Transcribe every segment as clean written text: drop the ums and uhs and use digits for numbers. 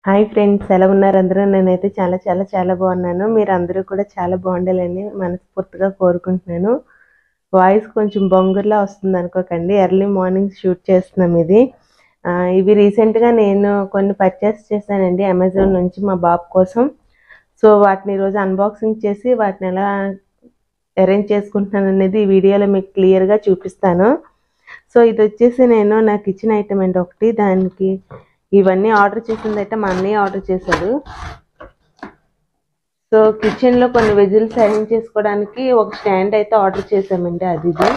Hi friends, ఎలా ఉన్నారు అందరూ? నేనైతే చాలా చాలా చాలా బాగున్నాను. మీరు అందరూ కూడా చాలా బాగుండాలని మనస్ఫూర్తిగా కోరుకుంటున్నాను. వాయిస్ కొంచెం బొంగుర్లా వస్తుంది అనుకోకండి, ఎర్లీ మార్నింగ్ షూట్ చేస్తున్నాం ఇది. ఇవి రీసెంట్గా నేను కొన్ని పర్చేస్ చేశానండి అమెజాన్ నుంచి మా బాబు కోసం. సో వాటిని ఈరోజు అన్బాక్సింగ్ చేసి వాటిని ఎలా అరేంజ్ చేసుకుంటున్నాను అనేది ఈ వీడియోలో మీకు క్లియర్గా చూపిస్తాను. సో ఇది వచ్చేసి నేను నా కిచెన్ ఐటమ్ అండి ఒకటి. దానికి ఇవన్నీ ఆర్డర్ చేసిందైతే మా అన్నయ్య ఆర్డర్ చేశాడు. సో కిచెన్లో కొన్ని వెజిల్స్ అరేంజ్ చేసుకోవడానికి ఒక స్టాండ్ అయితే ఆర్డర్ చేసామండి. అది ఇది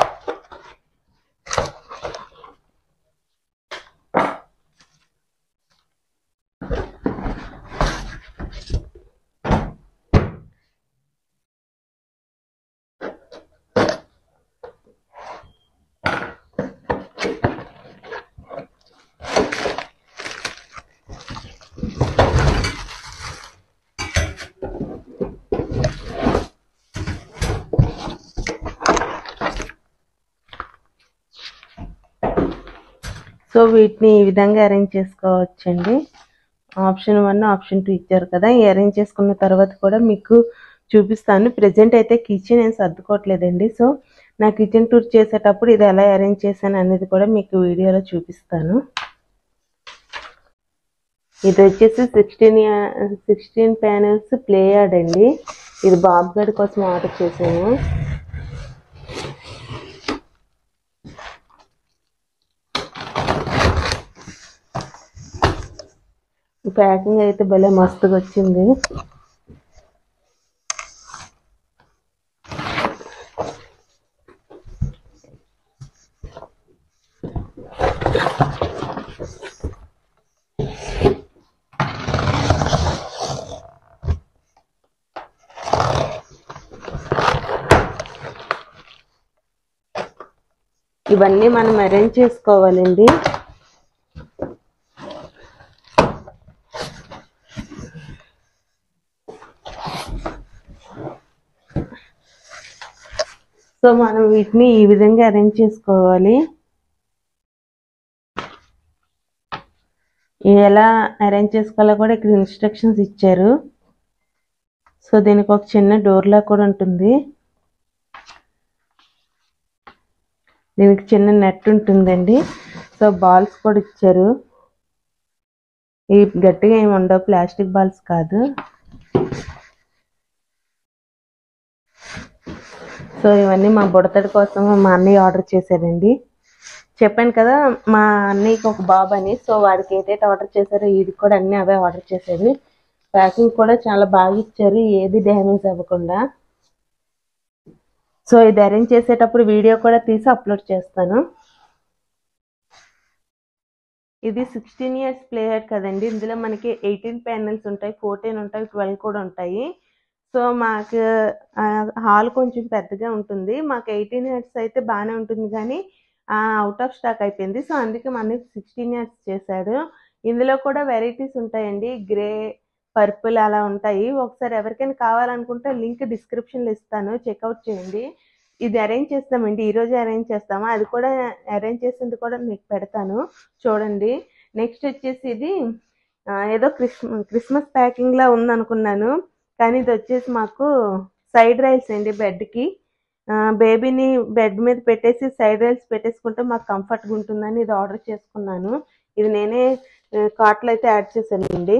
సో వీటిని ఈ విధంగా అరేంజ్ చేసుకోవచ్చండి. ఆప్షన్ 1 ఆప్షన్ 2 ఇచ్చారు కదా. ఈ అరేంజ్ చేసుకున్న తర్వాత కూడా మీకు చూపిస్తాను. ప్రెజెంట్ అయితే కిచెన్ ఏం సర్దుకోవట్లేదండి. సో నా కిచెన్ టూర్ చేసేటప్పుడు ఇది ఎలా అరేంజ్ చేశాను అనేది కూడా మీకు వీడియోలో చూపిస్తాను. ఇది వచ్చేసి 16 ప్యానెల్స్ ప్లే యార్డ్ అండి. ఇది బాబు గడి కోసం ఆర్డర్ చేశాను. ప్యాకింగ్ అయితే భలే మస్తుగా వచ్చింది. ఇవన్నీ మనం అరేంజ్ చేసుకోవాలండి. సో మనం వీటిని ఈ విధంగా అరేంజ్ చేసుకోవాలి. ఎలా అరేంజ్ చేసుకోవాలో కూడా ఇక్కడ ఇన్స్ట్రక్షన్స్ ఇచ్చారు. సో దీనికి ఒక చిన్న డోర్లా కూడా ఉంటుంది. దీనికి చిన్న నెట్ ఉంటుందండి. సో బాల్స్ కూడా ఇచ్చారు. ఈ గట్టిగా ఏమి ఉండవు, ప్లాస్టిక్ బాల్స్ కాదు. సో ఇవన్నీ మా బుడతడి కోసం మా అన్నయ్య ఆర్డర్ చేశాడండి. చెప్పాను కదా మా అన్నయ్యకి ఒక బాబు అని. సో వాడికి ఏదైతే ఆర్డర్ చేశారో వీడికి కూడా అన్నీ అవే ఆర్డర్ చేశాడు. ప్యాకింగ్ కూడా చాలా బాగా ఇచ్చారు, ఏది డ్యామేజ్ అవ్వకుండా. సో ఇది అరేంజ్ చేసేటప్పుడు వీడియో కూడా తీసి అప్లోడ్ చేస్తాను. ఇది 16 ఇయర్స్ ప్లే యార్డ్ కదండి. ఇందులో మనకి 18 ప్యానెల్స్ ఉంటాయి, 14 ఉంటాయి, 12 కూడా ఉంటాయి. సో మాకు హాల్ కొంచెం పెద్దగా ఉంటుంది. మాకు 18 ఇయర్స్ అయితే బాగానే ఉంటుంది, కానీ అవుట్ ఆఫ్ స్టాక్ అయిపోయింది. సో అందుకే మన 16 ఇయర్స్ చేశాడు. ఇందులో కూడా వెరైటీస్ ఉంటాయండి, గ్రే, పర్పుల్ అలా ఉంటాయి. ఒకసారి ఎవరికైనా కావాలనుకుంటే లింక్ డిస్క్రిప్షన్లో ఇస్తాను, చెక్అవుట్ చేయండి. ఇది అరేంజ్ చేస్తామండి, ఈరోజు అరేంజ్ చేస్తాము. అది కూడా అరేంజ్ చేసింది కూడా మీకు పెడతాను, చూడండి. నెక్స్ట్ వచ్చేసి ఇది ఏదో క్రిస్మస్ ప్యాకింగ్లా ఉందనుకున్నాను, కానీ ఇది వచ్చేసి మాకు సైడ్ రైల్స్ అండి. బెడ్కి బేబీని బెడ్ మీద పెట్టేసి సైడ్ రైల్స్ పెట్టేసుకుంటే మాకు కంఫర్ట్గా ఉంటుందని ఇది ఆర్డర్ చేసుకున్నాను. ఇది నేనే కార్ట్లో అయితే యాడ్ చేశానండి.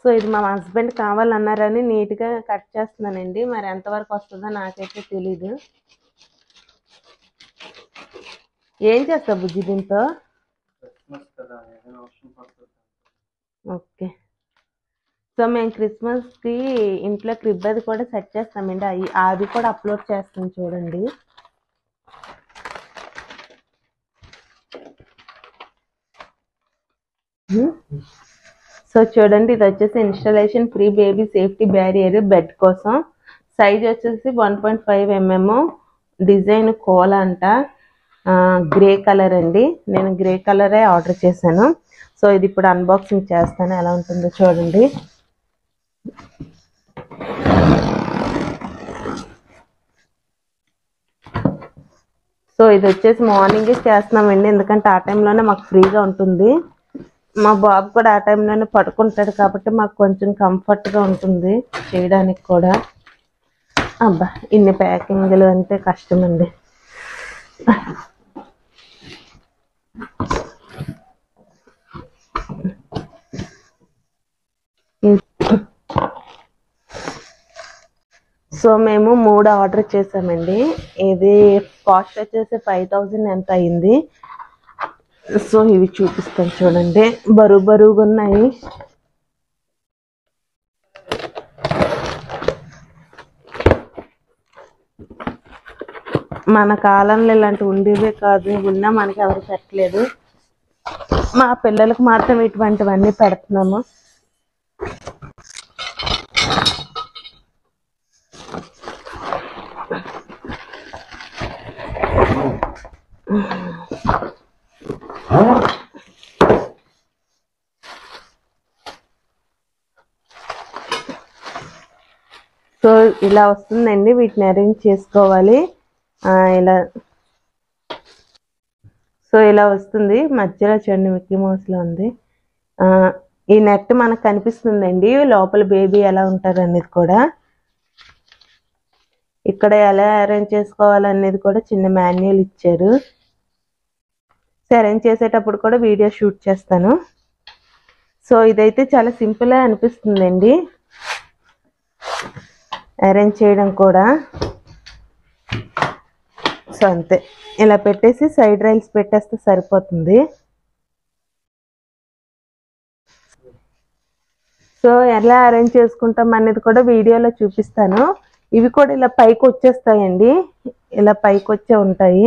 సో ఇది మా హస్బెండ్ కావాలన్నారని నీట్గా కట్ చేస్తున్నానండి. మరి ఎంతవరకు వస్తుందో నాకైతే తెలీదు. ఏం చేస్తావు బుజ్జి దీంతో? ఓకే. సో మేము క్రిస్మస్కి ఇంట్లో క్రిబ్ అది కూడా సెట్ చేస్తామండి. అది కూడా అప్లోడ్ చేస్తాం, చూడండి. సో చూడండి, ఇది వచ్చేసి installation free baby safety barrier bed కోసం. సైజ్ వచ్చేసి 1.5 mm. డిజైన్ కోలా అంట, గ్రే కలర్ అండి. నేను గ్రే కలరే ఆర్డర్ చేశాను. సో ఇది ఇప్పుడు అన్బాక్సింగ్ చేస్తాను, ఎలా ఉంటుందో చూడండి. సో ఇది వచ్చేసి మార్నింగే చేస్తున్నామండి, ఎందుకంటే ఆ టైంలోనే మాకు ఫ్రీగా ఉంటుంది. మా బాబు కూడా ఆ టైంలోనే పడుకుంటాడు కాబట్టి మాకు కొంచెం కంఫర్ట్గా ఉంటుంది చేయడానికి కూడా. అబ్బా ఇన్ని ప్యాకింగ్లు అంటే కష్టమండి. సో మేము 3 ఆర్డర్ చేసామండి. ఇది కాస్ట్ వచ్చేసి 5000 ఎంత అయింది. సో ఇవి చూపిస్తాను చూడండి, బరువుగా ఉన్నాయి. మన కాలంలో ఇలాంటివి ఉండేవే కాదు, ఉన్నా మనకి ఎవరు పెట్టలేదు. మా పిల్లలకు మాత్రం ఇటువంటివన్నీ పెడుతున్నాము. సో ఇలా వస్తుందండి, వీటిని అరేంజ్ చేసుకోవాలి. ఇలా వస్తుంది. మధ్యలో చూడండి మిక్కీ మౌస్లో ఉంది. ఈ నెట్ మనకు కనిపిస్తుందండి, లోపల బేబీ ఎలా ఉంటారు అనేది కూడా. ఇక్కడ ఎలా అరేంజ్ చేసుకోవాలనేది కూడా చిన్న మాన్యువల్ ఇచ్చారు. సో అరేంజ్ చేసేటప్పుడు కూడా వీడియో షూట్ చేస్తాను. సో ఇదైతే చాలా సింపుల్గా అనిపిస్తుందండి అరేంజ్ చేయడం కూడా. సో అంతే, ఇలా పెట్టేసి సైడ్ రైల్స్ పెట్టేస్తే సరిపోతుంది. సో ఎలా అరేంజ్ చేసుకుంటాం అనేది కూడా వీడియోలో చూపిస్తాను. ఇవి కూడా ఇలా పైకి వచ్చేస్తాయండి, ఇలా పైకి వచ్చే ఉంటాయి.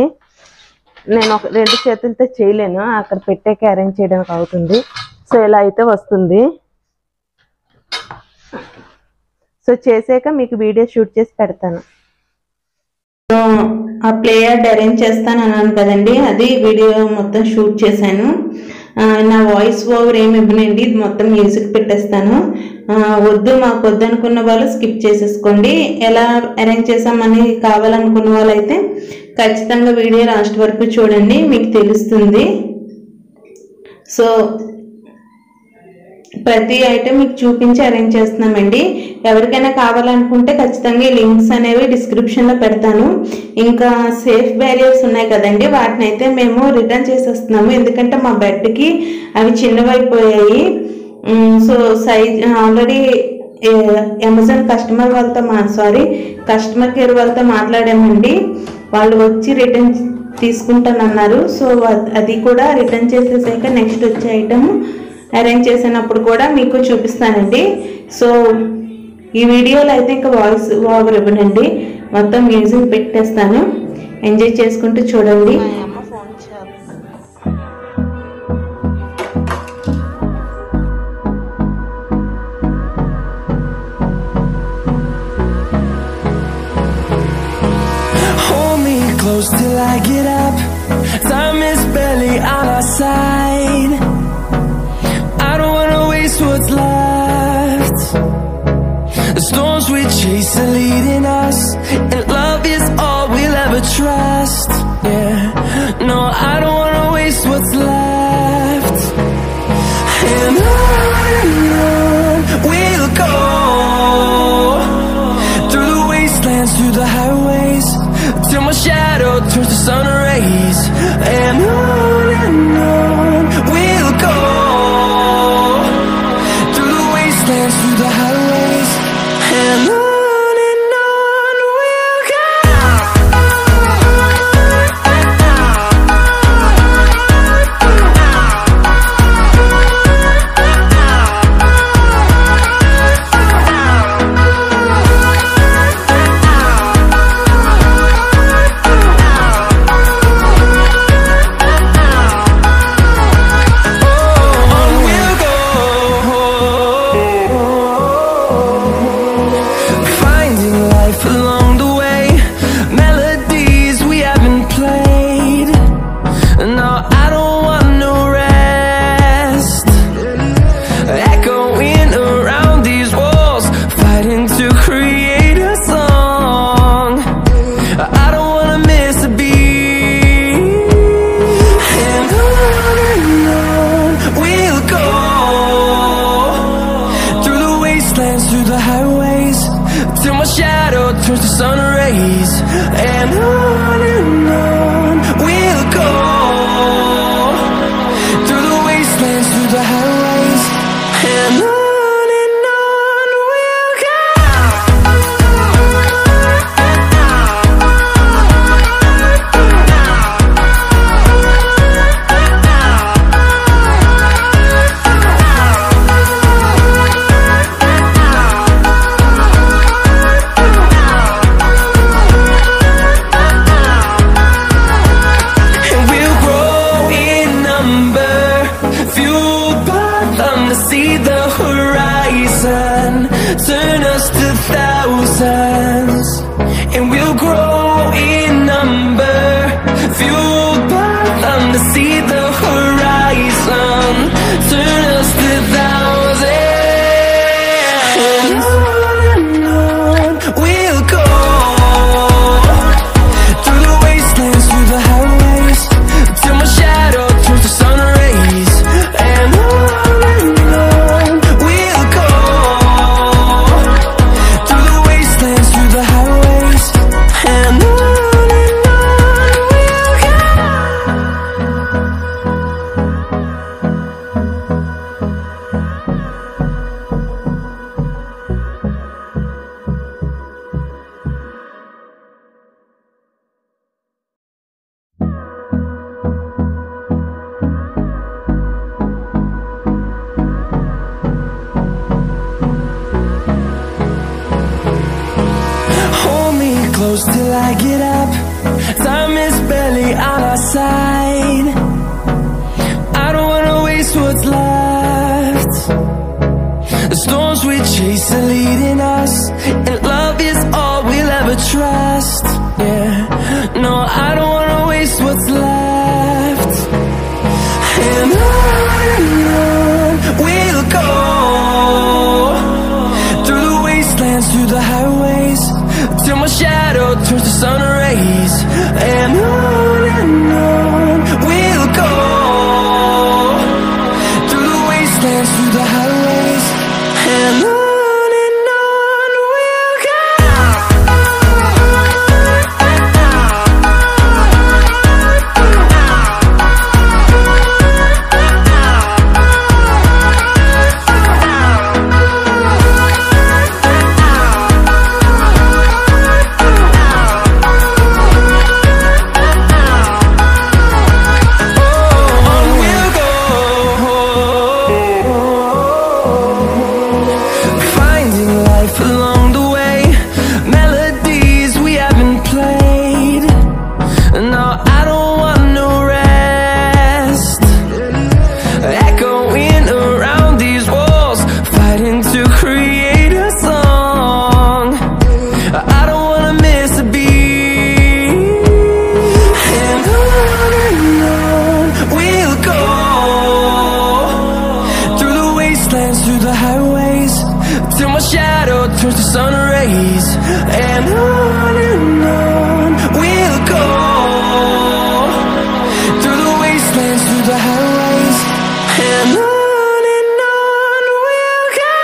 నేను 2 చేతులతో చేయలేను, అక్కడ పెట్టాక అరేంజ్ చేయడానికి అవుతుంది. సో ఇలా అయితే వస్తుంది. సో చేసాక మీకు వీడియో షూట్ చేసి పెడతాను. ఆ ప్లేయర్ అరేంజ్ చేస్తాను అన్నాను కదండి, అది వీడియో మొత్తం షూట్ చేశాను. నా వాయిస్ ఓవర్ ఏమి ఇవ్వనండి, ఇది మొత్తం మ్యూజిక్ పెట్టేస్తాను. మాకు వద్దు అనుకున్న వాళ్ళు స్కిప్ చేసేసుకోండి. ఎలా అరేంజ్ చేసామని కావాలనుకున్న వాళ్ళు అయితే ఖచ్చితంగా వీడియో లాస్ట్ వరకు చూడండి, మీకు తెలుస్తుంది. సో ప్రతి ఐటెం మీకు చూపించి అరేంజ్ చేస్తున్నామండి. ఎవరికైనా కావాలనుకుంటే ఖచ్చితంగా ఈ లింక్స్ అనేవి డిస్క్రిప్షన్లో పెడతాను. ఇంకా సేఫ్ బ్యారియర్స్ ఉన్నాయి కదండి, వాటిని అయితే మేము రిటర్న్ చేసేస్తున్నాము. ఎందుకంటే మా బెడ్కి అవి చిన్నవైపోయాయి. So size already Amazon customer care వాళ్ళతో మాట్లాడామండి. వాళ్ళు వచ్చి రిటర్న్ తీసుకుంటానన్నారు. సో అది కూడా రిటర్న్ చేసేసాక నెక్స్ట్ వచ్చే ఐటమ్ అరేంజ్ చేసినప్పుడు కూడా మీకు చూపిస్తానండి. సో ఈ వీడియోలో అయితే ఇంకా వాయిస్ ఓవర్ ఇవ్వనండి, మొత్తం మ్యూజిక్ పెట్టేస్తాను, ఎంజాయ్ చేసుకుంటూ చూడండి. Till I get up, time is barely on our side. I don't wanna waste what's left. The storms we chase are leading us, and love is all we'll ever trust. Yeah, no, I don't wanna waste what's left. And on we'll go, through the wastelands, through the highways, till my shadow turns to sun rays. And on we'll go, through the wastelands, through the highways. And on we'll go. till my shadow turns to sun rays. And on we'll go, through the wastelands, through the highways, and on we'll go. Turn us to thousands, and we'll grow in number, fueled by them to see the horizon. Turn us to thousands, and on we'll go, through the wastelands, through the highways, till my shadow turns to sun rays. And on we'll go, through the wastelands, through the highways, and on we'll go. Hold me close till I get up. Time is barely on our side. I don't wanna waste what's left. The storms we chase are leading us, and love is all we'll ever trust. Yeah, no, I don't wanna waste what's left. And on we'll go, through the wastelands, through the highways, till my shadow turns to sun rays. And on we'll go, through the wastelands, through the highways, and on we'll go. Finding life along the way, melodies we haven't played. No, I don't want no rest. Echoing around these walls, fighting to create a song. I don't wanna miss a beat. And on we'll go, through the wastelands, through the highways, till my shadow turns to sun rays. And on we'll go, through the wastelands, through the highways, and on we'll go.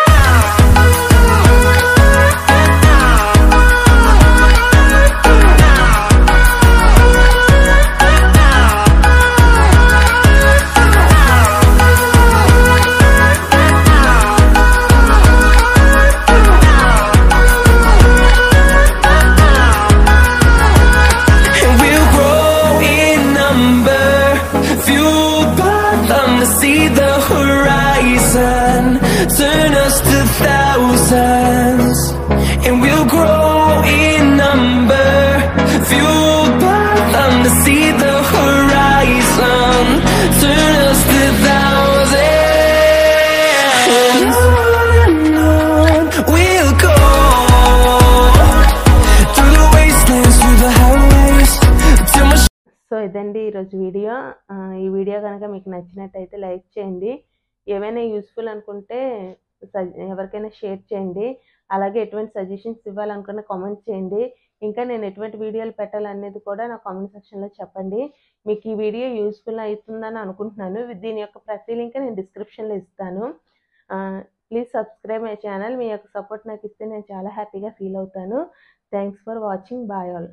And we'll grow in number, fueled by them to see the horizon. Turn us to thousands, and we'll grow in number, fueled by them to see the horizon. Turn us to thousands, and on we'll go, through the wastelands, through the highways, till my so ఇదండి ఈరోజు video. ఈ video కనుక మీకు నచ్చినట్టయితే like చేయండి. ఏమైనా useful అనుకుంటే ఎవరికైనా షేర్ చేయండి. అలాగే ఎటువంటి సజెషన్స్ ఇవ్వాలనుకున్న కామెంట్ చేయండి. ఇంకా నేను ఎటువంటి వీడియోలు పెట్టాలనేది కూడా నా కామెంట్ సెక్షన్లో చెప్పండి. మీకు ఈ వీడియో యూస్ఫుల్ అవుతుందని అనుకుంటున్నాను. దీని యొక్క ప్రతి లింక్ నేను డిస్క్రిప్షన్లో ఇస్తాను. Please subscribe my channel. మీ యొక్క సపోర్ట్ నాకు ఇస్తే నేను చాలా హ్యాపీగా ఫీల్ అవుతాను. Thanks for watching. Bye all.